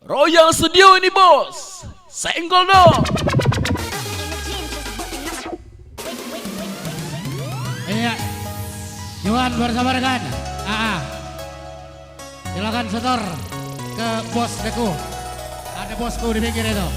Royal Studio ini bos, senggol dong. Iya, Juan bersama dengan silakan setor ke bos Deku. Ada bosku di pinggir itu.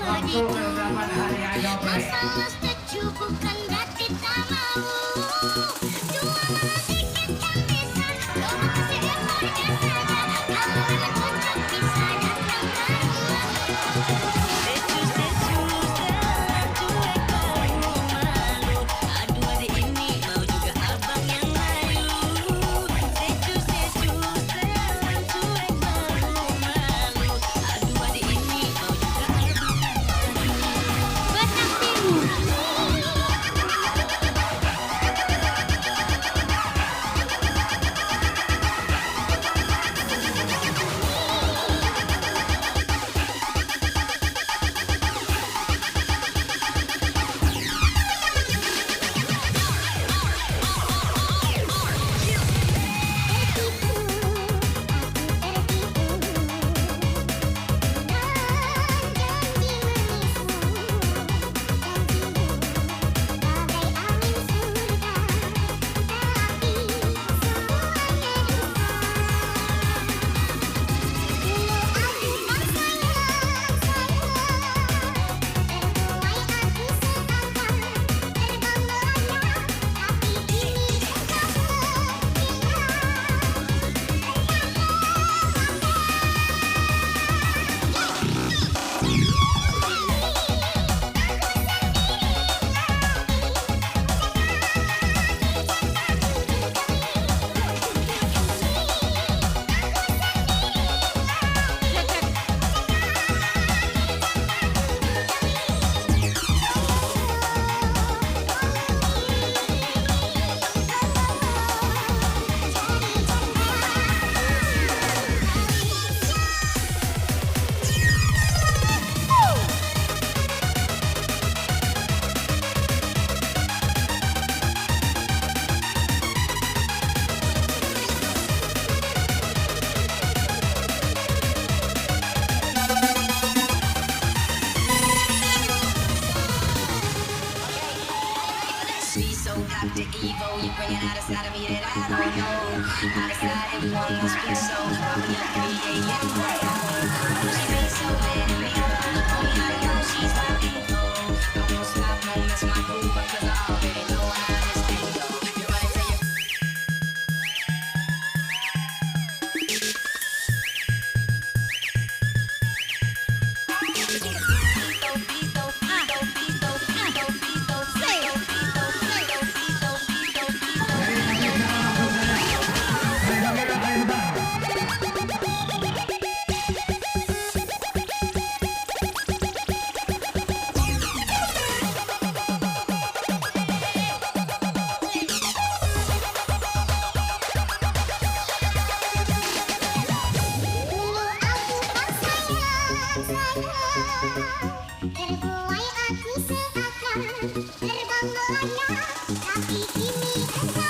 Langsung ke 8 hari Adobe. Bukan berarti tak Dr. Evo, you bring it out inside of me that I don't know. Out inside everyone must be so probably at 3 a.m. right now. She been so bad at me, I know she's my people. I won't stop, won't miss my groove, because I already know how this thing go. You're right to your terbuai aku seakan terbang melayang, tapi kini engkau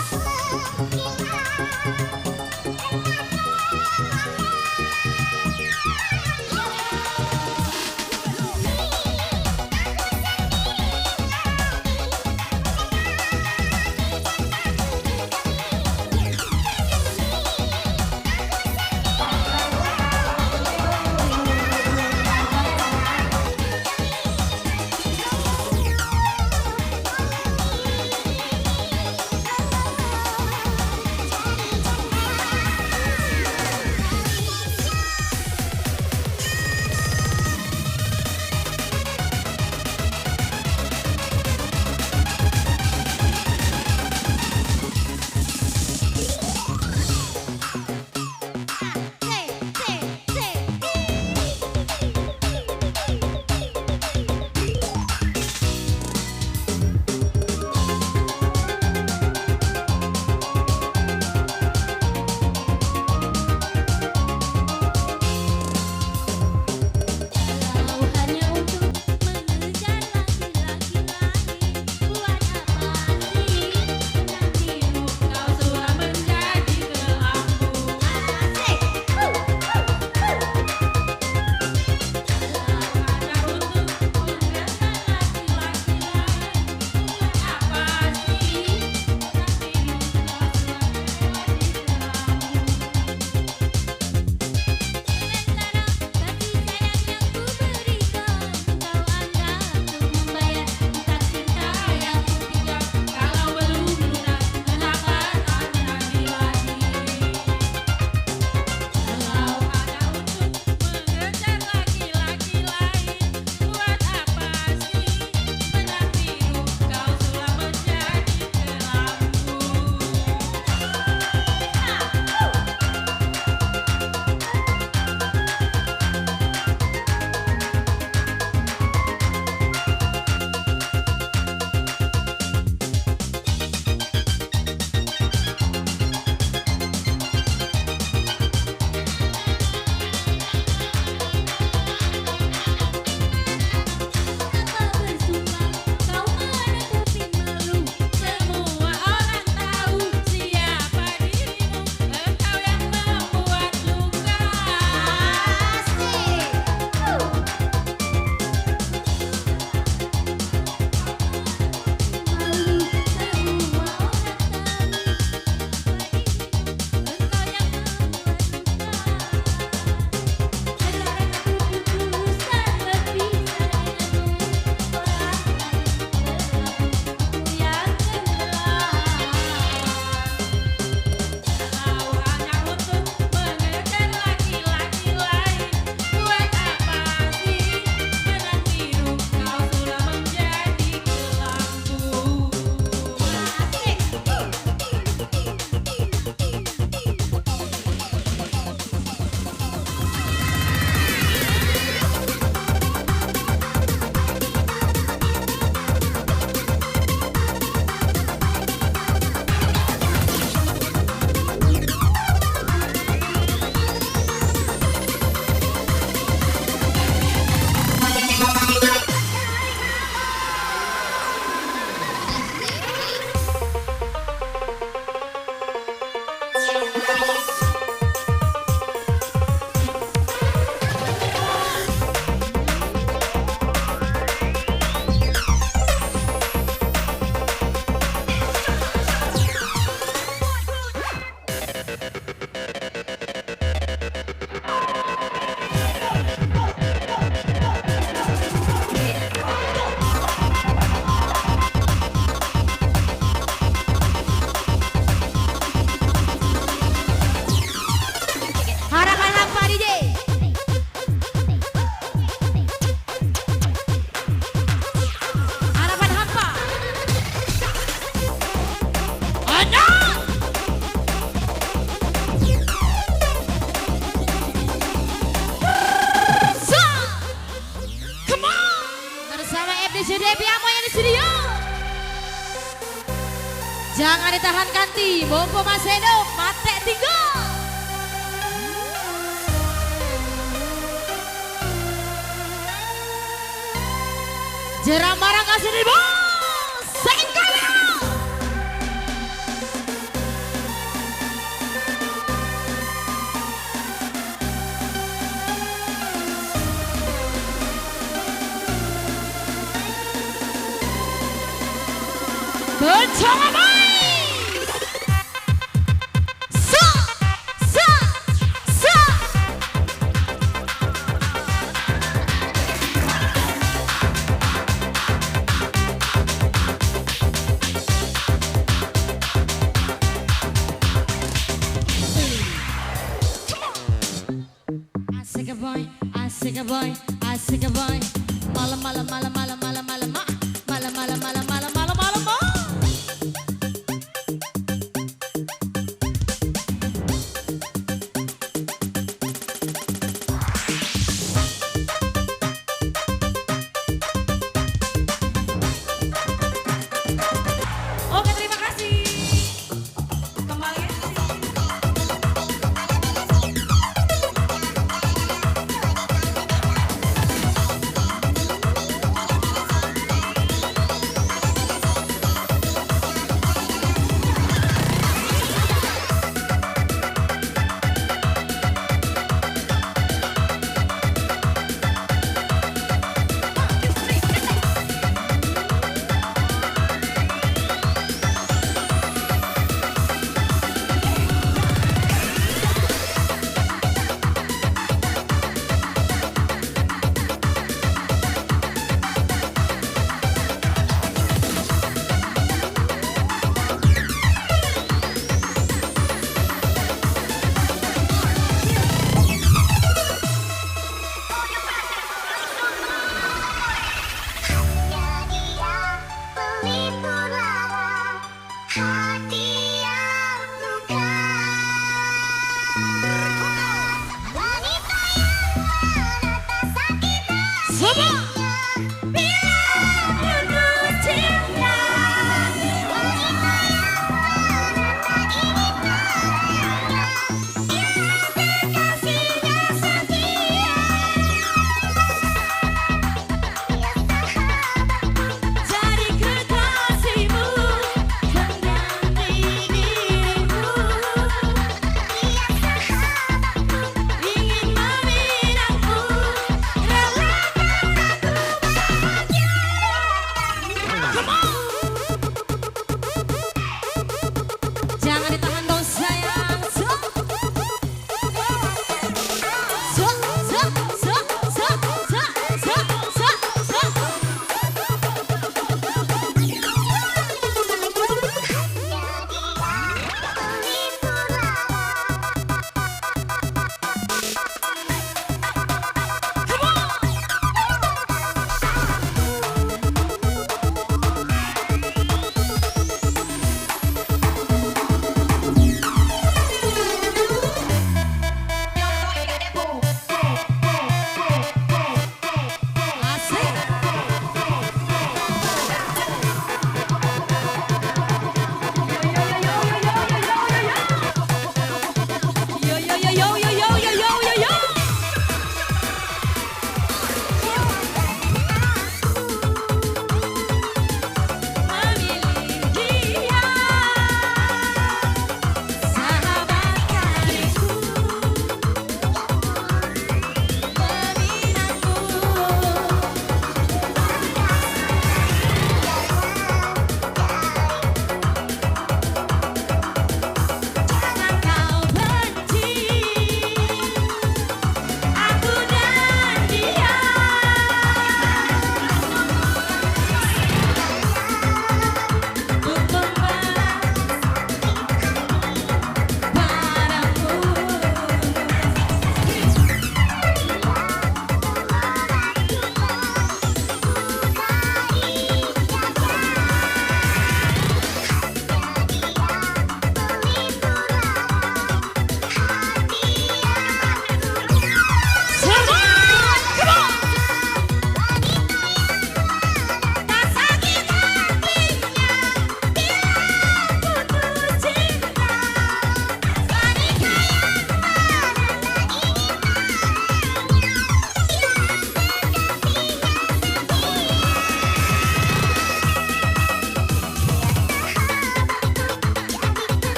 DJ Debbie Amoy di studio. Jangan ditahan kanti, Bobo Mas Edo, mate tinggal. Jeram barang kasih di bos, Senggala. Bersama baik. Sa. Asik a boy, asik a boy. Malam malam malam malam malam malam malam malam malam malam malam malam malam. Oke, terima kasih. Kembali.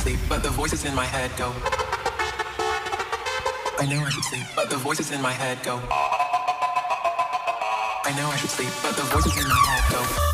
sleep, but the voices in my head go. I know I should sleep, but the voices in my head go. I know I should sleep, but the voices in my head go.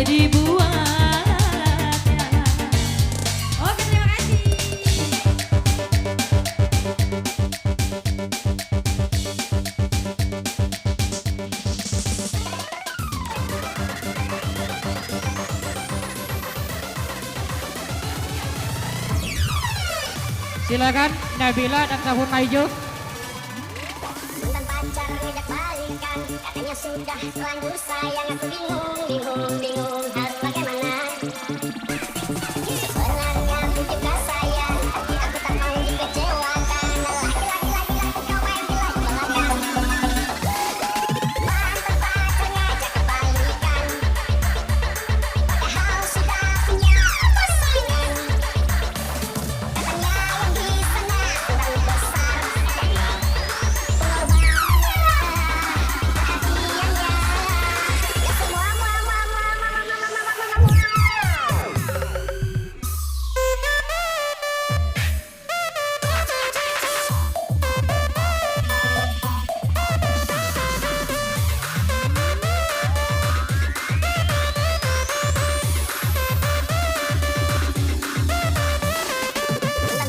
dibuatnya. Oke, terima kasih. Silakan Nabila dan Sabun Maijo. Mantan pacar ngajak balikan, katanya sudah terlanjur sayang. Aku bingung harus bagaimana. Sebenarnya aku juga sayang, tapi aku tak mau dikecewakan. Laki-laki kau main gila-gilakan. Mantan pacar ngajak balikan, padahal sudah punya pasangan. Katanya yang di sana kurang besar pengorbanannya, perhatiannya, ya semua mantan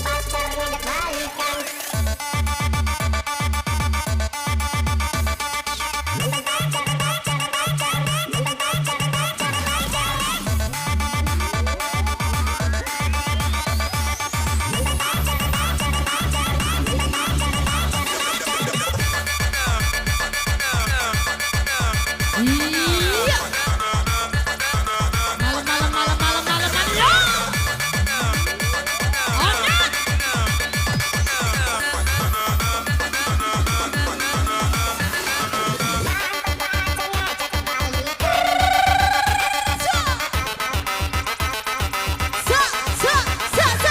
pacar ngajak balikan. Iya. Malam. Ya.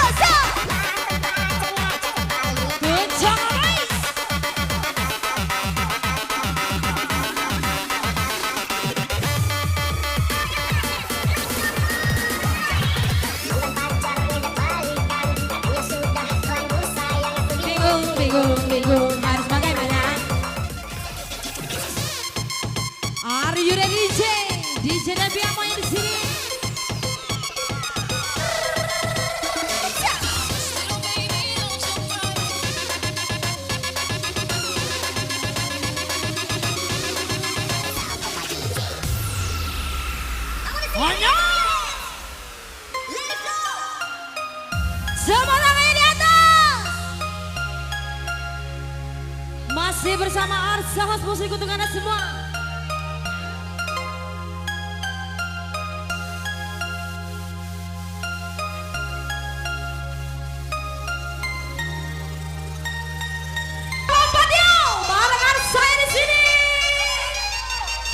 Oke. Good job, guys. Mantan pacar ngajak balikan, katanya sudah terlanjur sayang. Aku Bingung harus bagaimana? Are you ready, DJ? DJ Nabi Amoy di sini. Oh no! Semua tangan di atas. Masih bersama Arsa House Musik untuk Anda semua. Lompat yuk, bareng Arsa di sini.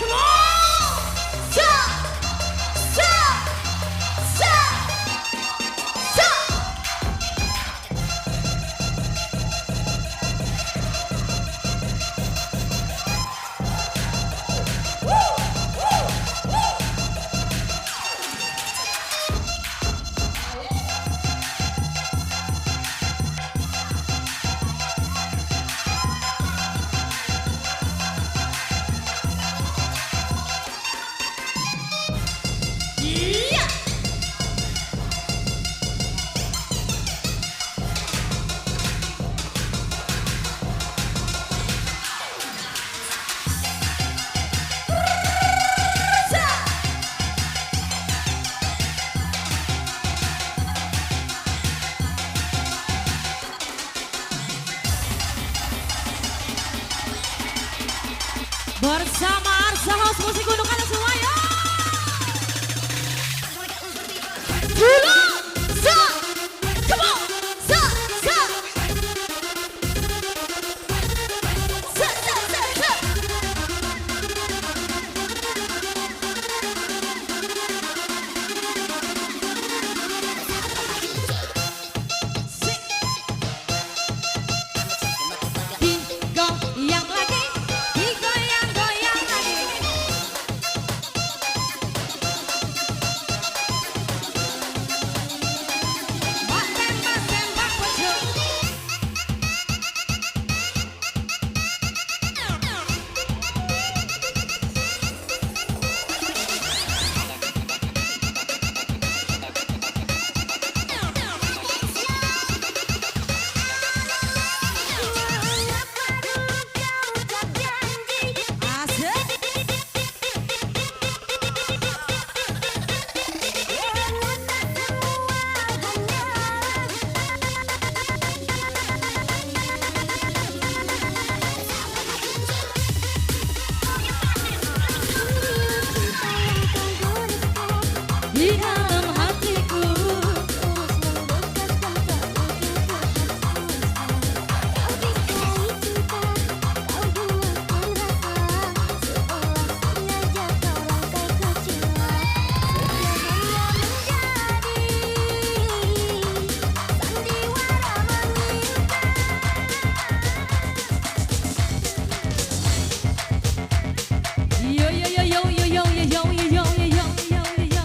Come on. Sa. Iya. Bersama Arsa House Musik untuk Anda semua ya. Dulu, come on, Digoyang lagi, digoyang-goyang lagi. di dalam hatiku. Yo yo yo yo yo yo yo yo yo yo yo yo yo yo.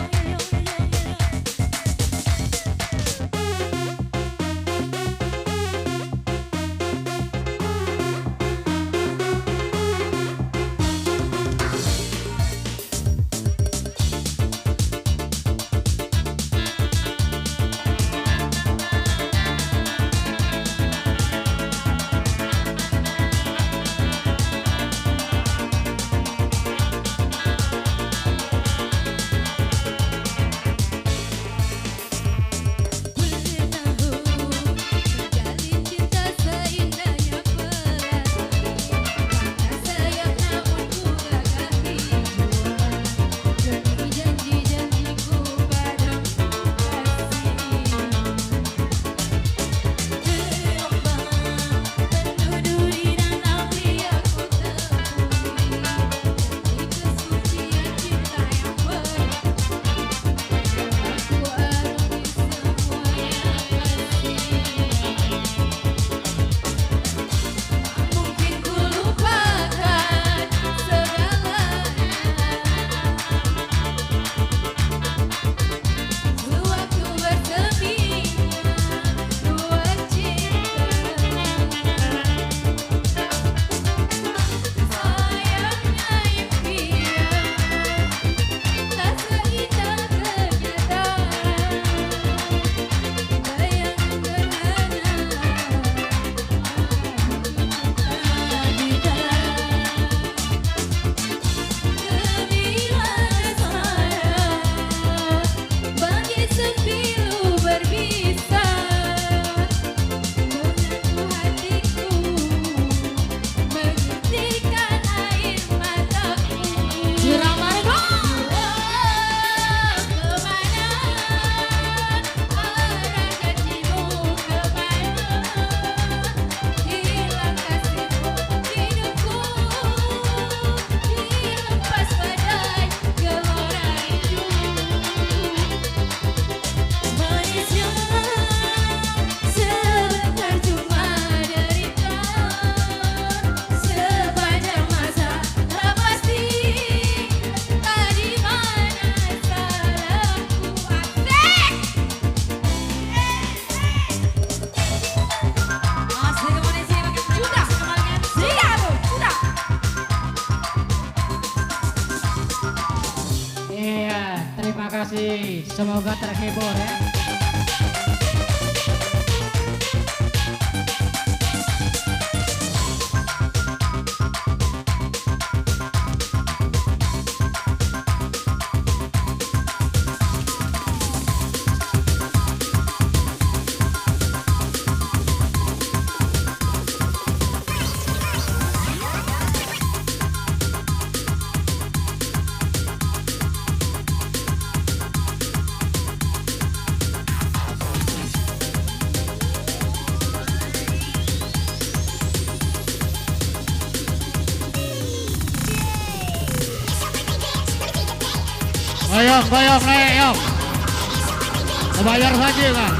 Iya, terima kasih. Semoga terhibur ya. Goyong, goyong, naik, yuk. Bayar saja kan.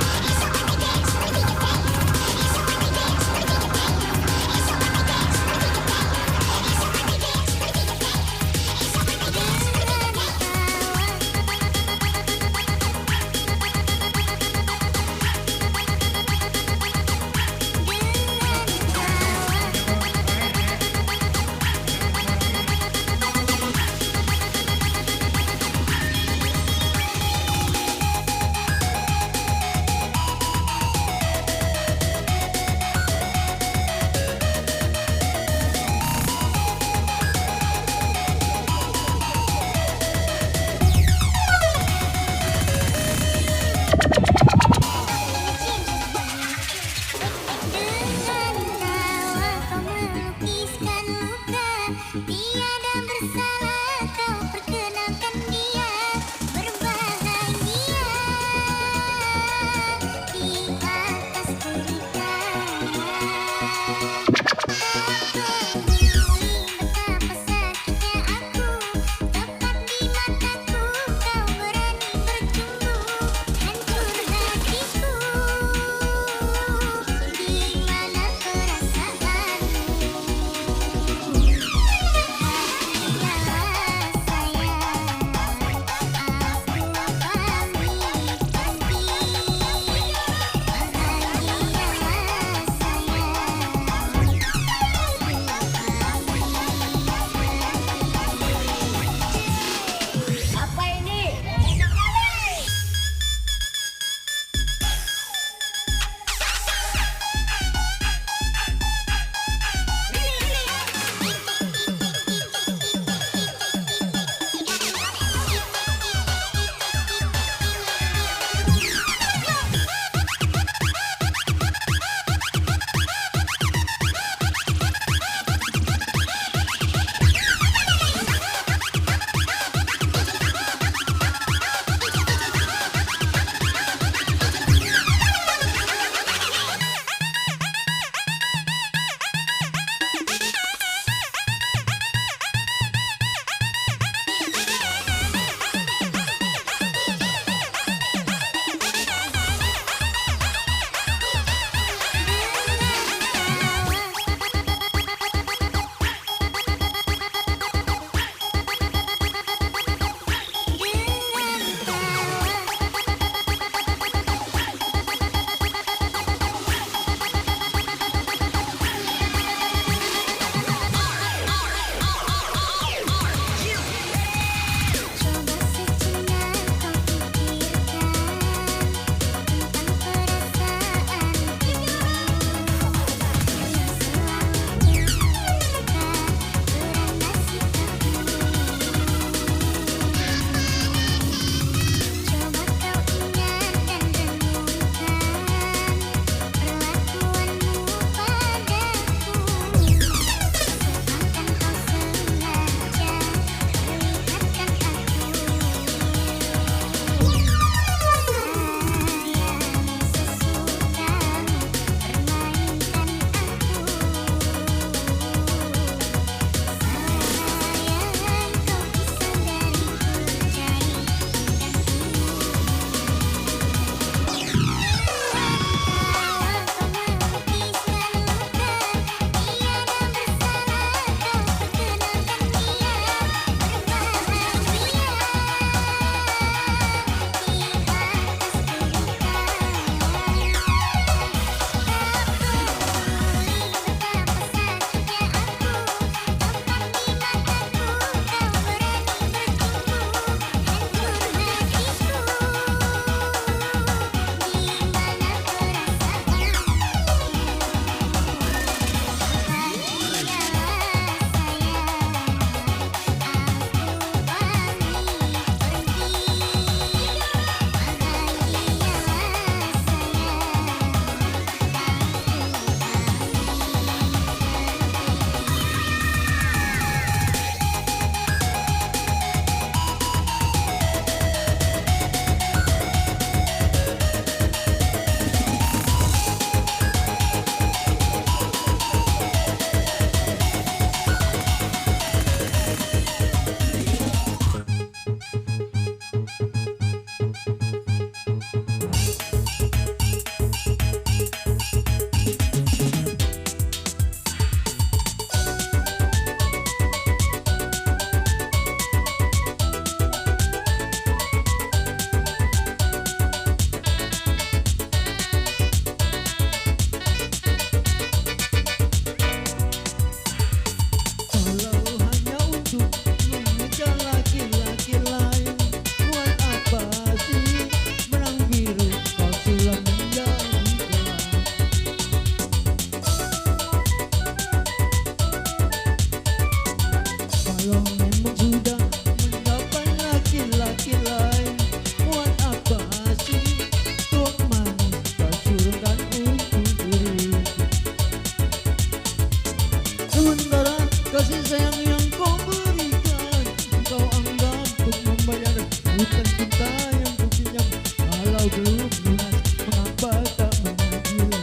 kau belum lunas, mengapa tak menagih?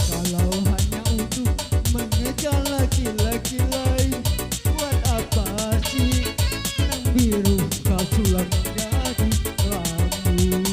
Kalau hanya untuk mengejar laki-laki lain, buat apa sih benang biru kau sulap menjadi lampu?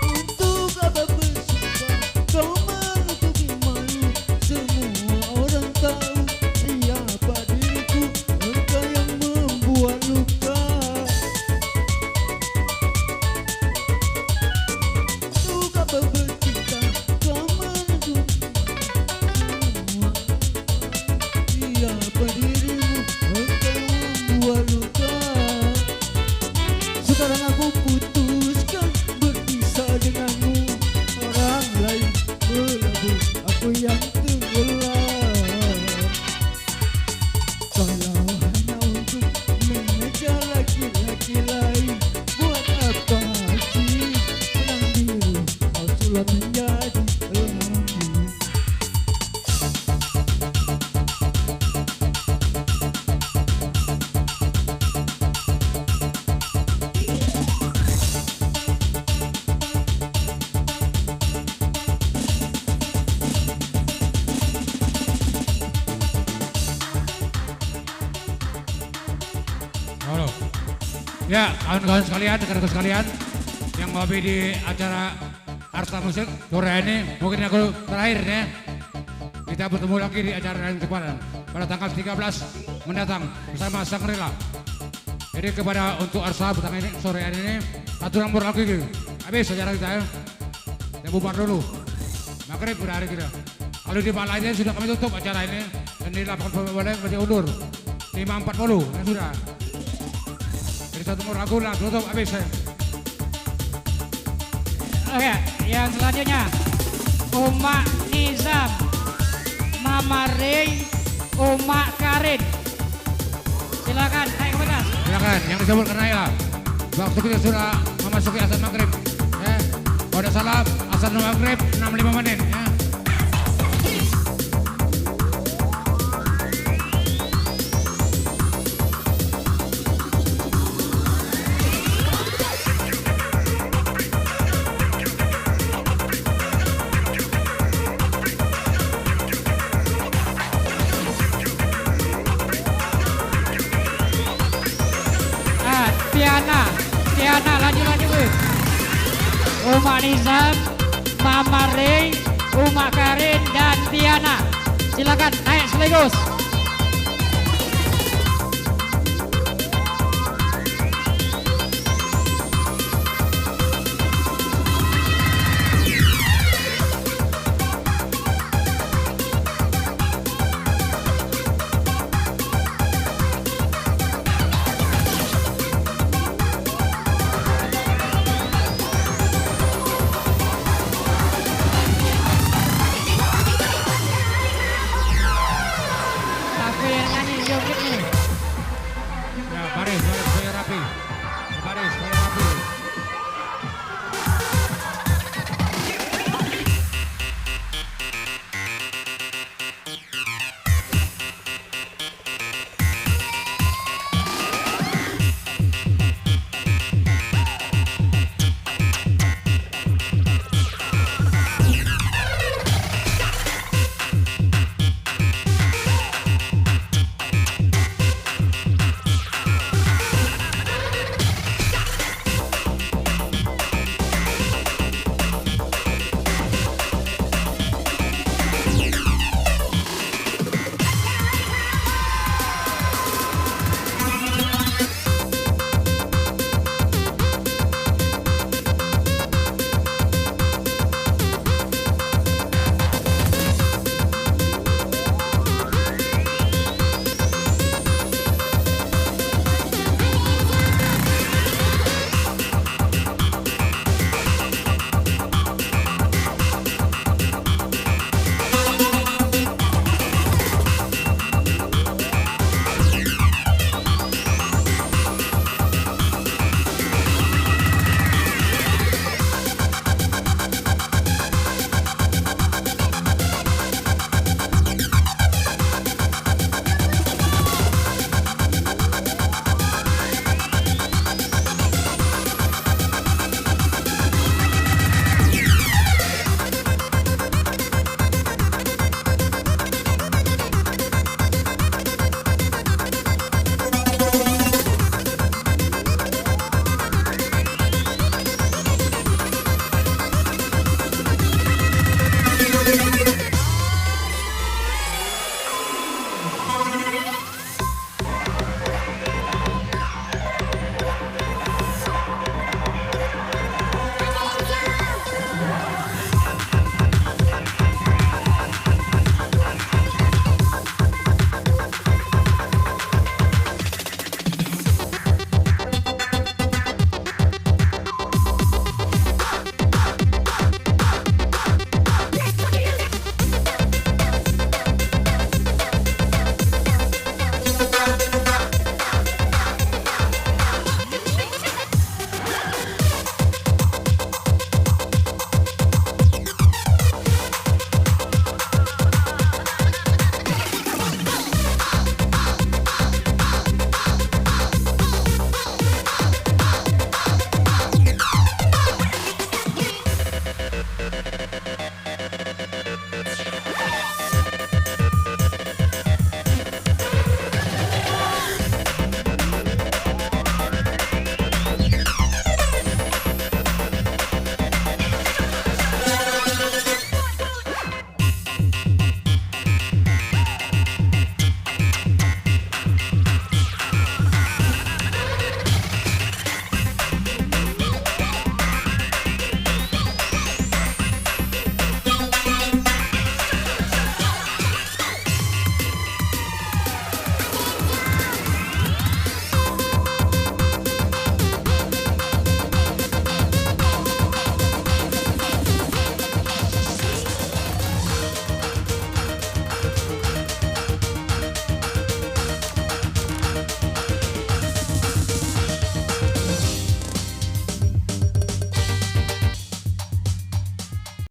Untuk apa bersumpah kau menutupi malu? Semua orang tahu siapa diriku, engkau yang membuat luka. Untuk apa bercinta kau menutupi semua? Siapa dirimu, engkau yang membuat luka. Sekarang aku putuskan berpisah denganmu. Orang lain melabur, aku yang tenggelam. Kalau hanya untuk mengejar laki-laki lain, buat apa sih benang biru kau sulap menjadi lampu? Halo. Ya, kawan-kawan sekalian, rekan-rekan sekalian yang ngopi di acara Arta Musik sore ini, mungkin aku terakhir ya. Kita bertemu lagi di acara yang depan pada tanggal 13 mendatang bersama Sang Rela. Jadi kepada untuk Arsa petang ini sore ini satu nomor lagi gitu. Habis acara kita ya. Kita bubar dulu. Maghrib udah hari kita. Kalau di tempat lainnya sudah kami tutup acara ini dan di lapangan boleh berarti undur 5.40 ya sudah. Jadi satu nomor lagu lah tutup habis ya. Oke, yang selanjutnya Uma Nizam, Mama Ray, Uma Karin. Silakan naik ke atas. Silakan yang disebut karena ya. Waktu kita sudah memasuki azan maghrib. Ya. Kalau ada salah azan maghrib 65 menit ya. Tiana lanjut weh. Uma Nizam, Mama Ray, Uma Karin dan Tiana. Silakan naik sekaligus.